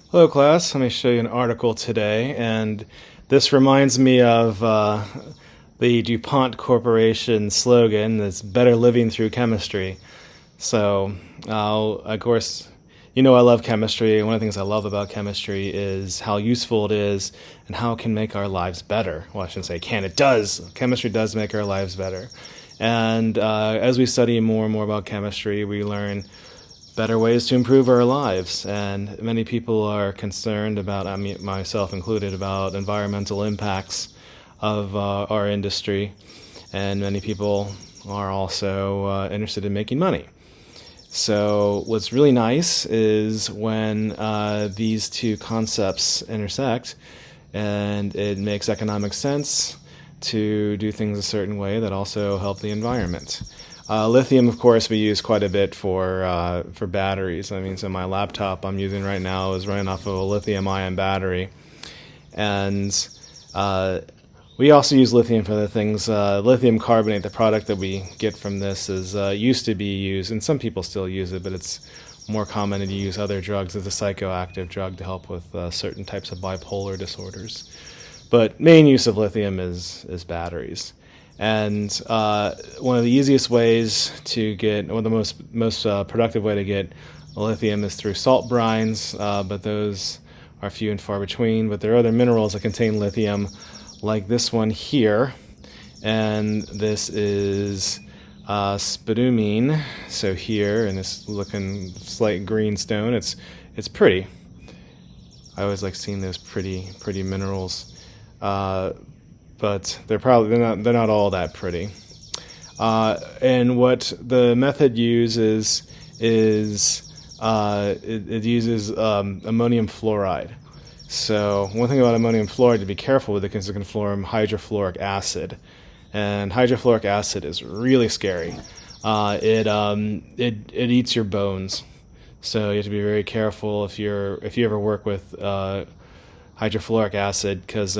Hello, class. Let me show you an article today, and this reminds me of the DuPont Corporation slogan that's better living through chemistry. So, of course, I love chemistry. One of the things I love about chemistry is how useful it is and how it can make our lives better. Well, I shouldn't say can, it does. Chemistry does make our lives better. And as we study more and more about chemistry, we learn better ways to improve our lives. And many people are concerned about, I mean, myself included, about environmental impacts of our industry. And many people are also interested in making money. So what's really nice is when these two concepts intersect, and it makes economic sense to do things a certain way that also help the environment. Lithium, of course, we use quite a bit for batteries. I mean, so my laptop I'm using right now is running off of a lithium-ion battery, and we also use lithium for other things. Lithium carbonate, the product that we get from this, is used to be used, and some people still use it, but it's more common to use other drugs as a psychoactive drug to help with certain types of bipolar disorders. But main use of lithium is batteries. And one of the easiest ways to get, or the most productive way to get lithium is through salt brines, but those are few and far between. But there are other minerals that contain lithium, like this one here, and this is spodumene. So here, in this looking slight green stone, it's pretty. I always like seeing those pretty minerals. But they're not all that pretty. And what the method uses is it uses ammonium fluoride. So one thing about ammonium fluoride to be careful with it is it can form hydrofluoric acid, and hydrofluoric acid is really scary. It eats your bones, so you have to be very careful if you ever work with hydrofluoric acid, because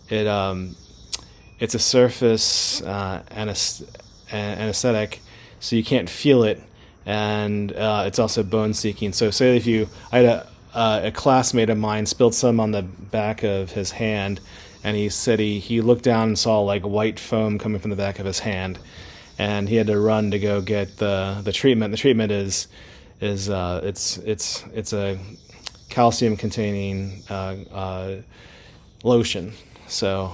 it's a surface anesthetic, so you can't feel it, and it's also bone-seeking. So say if I had a classmate of mine spilled some on the back of his hand, and he said he looked down and saw like white foam coming from the back of his hand, and he had to run to go get the treatment. The treatment is it's a calcium-containing lotion. So,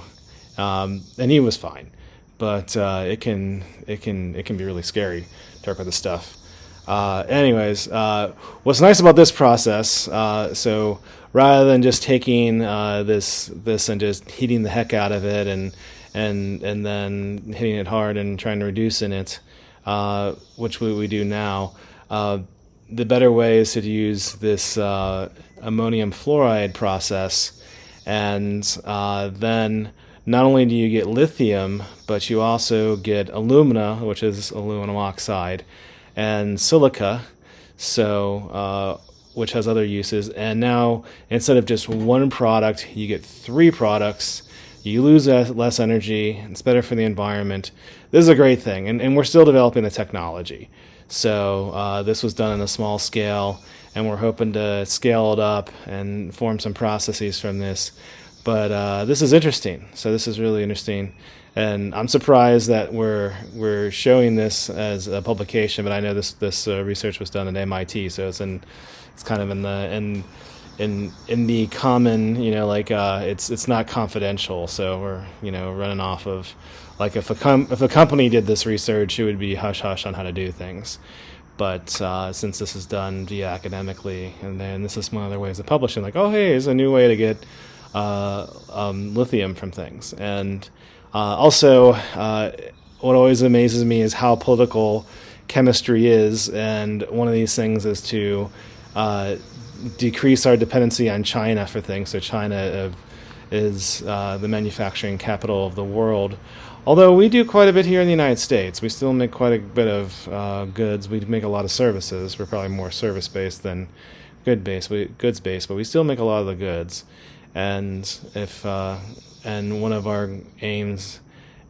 and he was fine, but it can be really scary to work with this stuff. Anyways, what's nice about this process? So rather than just taking this and just heating the heck out of it and then hitting it hard and trying to reduce in it, which we do now, the better way is to use this ammonium fluoride process. And then not only do you get lithium, but you also get alumina, which is aluminum oxide, and silica, so which has other uses. And now instead of just one product, you get three products. You lose less energy. It's better for the environment. This is a great thing, and we're still developing the technology. So this was done on a small scale, and we're hoping to scale it up and form some processes from this. But this is interesting. So this is really interesting, and I'm surprised that we're showing this as a publication. But I know this research was done at MIT, so it's kind of in the common, it's not confidential. So we're running off of, like, if a company did this research, it would be hush hush on how to do things. But since this is done via academically, and then this is one of their ways of publishing, like, oh hey, here's a new way to get lithium from things. And also, what always amazes me is how political chemistry is. And one of these things is to decrease our dependency on China for things. So China is the manufacturing capital of the world. Although we do quite a bit here in the United States, we still make quite a bit of goods. We make a lot of services. We're probably more service-based than goods-based, but we still make a lot of the goods. And and one of our aims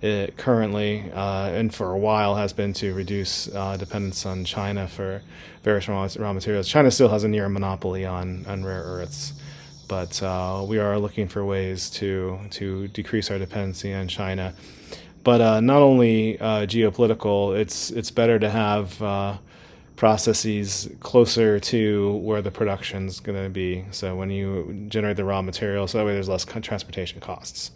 it currently, and for a while, has been to reduce dependence on China for various raw materials. China still has a near monopoly on rare earths, but we are looking for ways to decrease our dependency on China. But not only geopolitical, it's better to have processes closer to where the production's going to be. So when you generate the raw material, so that way there's less transportation costs.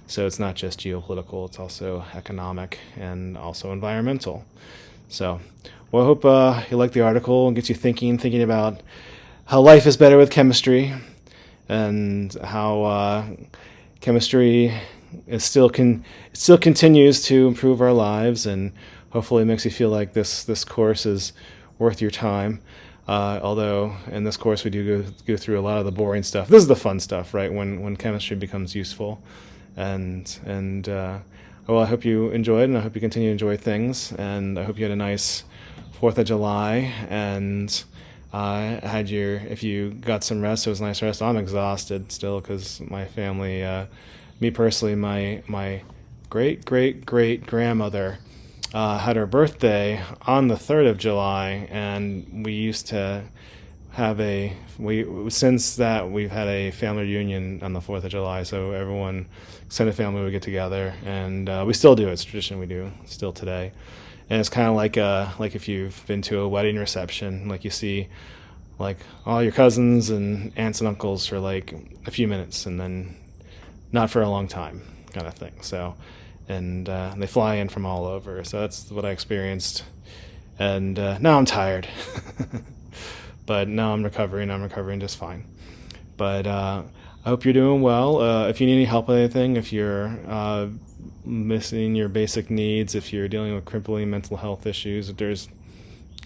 So it's not just geopolitical, it's also economic and also environmental. So, well, I hope you like the article and gets you thinking about how life is better with chemistry, and how chemistry is still continues to improve our lives, and hopefully it makes you feel like this course is worth your time. Although in this course we do go through a lot of the boring stuff. This is the fun stuff, right? When chemistry becomes useful. And well, I hope you enjoyed, and I hope you continue to enjoy things, and I hope you had a nice 4th of July, and if you got some rest, it was a nice rest. I'm exhausted still because my family, me personally, my great grandmother had her birthday on the 3rd of July, and we used to have since that we've had a family reunion on the 4th of July, so everyone, extended family, would get together, and we still do. It's a tradition we do still today, and it's kind of like if you've been to a wedding reception, like you see like all your cousins and aunts and uncles for like a few minutes, and then not for a long time, kind of thing. So, and they fly in from all over, so that's what I experienced, and now I'm tired. But now I'm recovering just fine. But I hope you're doing well. If you need any help with anything, if you're missing your basic needs, if you're dealing with crippling mental health issues, if there's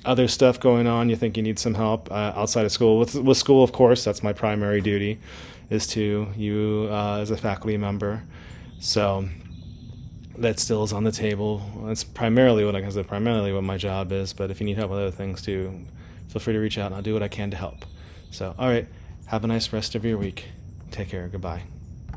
other stuff going on, you think you need some help outside of school. With school, of course, that's my primary duty, is to you as a faculty member. So that still is on the table. That's primarily what my job is. But if you need help with other things too, feel free to reach out, and I'll do what I can to help. So, all right, have a nice rest of your week. Take care. Goodbye.